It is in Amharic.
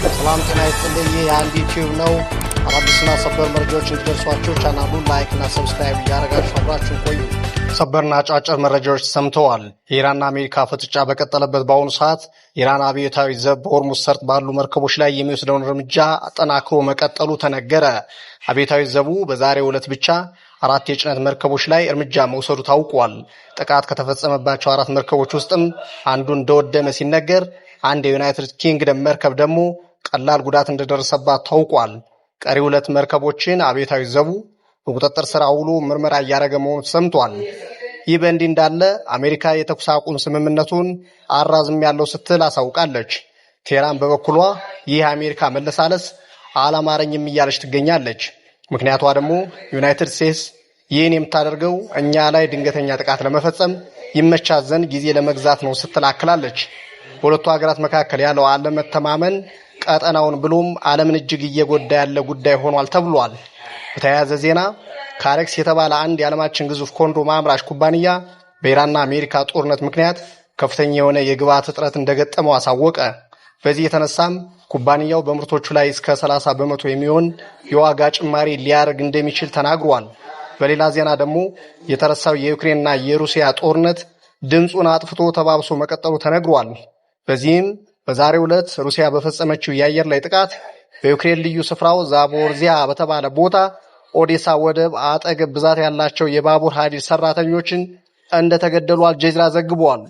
ሰላም ጤና ይስጥልኝ። የአንድ ዩቲዩብ ነው። አዳዲስና ሰበር መረጃዎች እንዲደርሷችሁ ቻናሉን ላይክ እና ሰብስክራይብ እያደረጋችሁ አብራችሁን ቆዩ። ሰበርና አጫጭር መረጃዎች ሰምተዋል። የኢራንና አሜሪካ ፍጥጫ በቀጠለበት በአሁኑ ሰዓት ኢራን አብዮታዊ ዘብ በሆርሙዝ ሰርጥ ባሉ መርከቦች ላይ የሚወስደውን እርምጃ አጠናክሮ መቀጠሉ ተነገረ። አብዮታዊ ዘቡ በዛሬው ዕለት ብቻ 4 የጭነት መርከቦች ላይ እርምጃ መውሰዱ ታውቋል። ጥቃት ከተፈጸመባቸው 4 መርከቦች ውስጥም አንዱ እንደወደመ ሲነገር፣ አንድ የዩናይትድ ኪንግደም መርከብ ደግሞ ቀላል ጉዳት እንደደረሰባት ታውቋል። ቀሪ 2 መርከቦችን አብዮታዊ ዘቡ በቁጥጥር ስር አውሎ ምርመራ እያደረገ መሆኑ ተሰምቷል። ይህ በእንዲህ እንዳለ አሜሪካ የተኩስ አቁም ስምምነቱን አራዝም ያለው ስትል አሳውቃለች። ቴህራን በበኩሏ ይህ አሜሪካ መለሳለስ አላማረኝም እያለች ትገኛለች። ምክንያቷ ደግሞ ዩናይትድ ስቴትስ ይህን የምታደርገው እኛ ላይ ድንገተኛ ጥቃት ለመፈጸም ይመቻት ዘንድ ጊዜ ለመግዛት ነው ስትል አክላለች። በሁለቱ ሀገራት መካከል ያለው አለመተማመን ቀጠናውን ብሎም ዓለምን እጅግ እየጎዳ ያለ ጉዳይ ሆኗል ተብሏል። በተያያዘ ዜና ካሬክስ የተባለ አንድ የዓለማችን ግዙፍ ኮንዶም አምራች ኩባንያ በኢራንና አሜሪካ ጦርነት ምክንያት ከፍተኛ የሆነ የግብዓት እጥረት እንደገጠመው አሳወቀ። በዚህ የተነሳም ኩባንያው በምርቶቹ ላይ እስከ 30 በመቶ የሚሆን የዋጋ ጭማሪ ሊያደርግ እንደሚችል ተናግሯል። በሌላ ዜና ደግሞ የተረሳው የዩክሬንና የሩሲያ ጦርነት ድምፁን አጥፍቶ ተባብሶ መቀጠሉ ተነግሯል። በዚህም በዛሬው ዕለት ሩሲያ በፈጸመችው የአየር ላይ ጥቃት በዩክሬን ልዩ ስፍራው ዛፖሪዥያ በተባለ ቦታ ኦዴሳ ወደብ አጠገብ ብዛት ያላቸው የባቡር ሀዲድ ሰራተኞችን እንደተገደሉ አልጀዚራ ዘግቧል።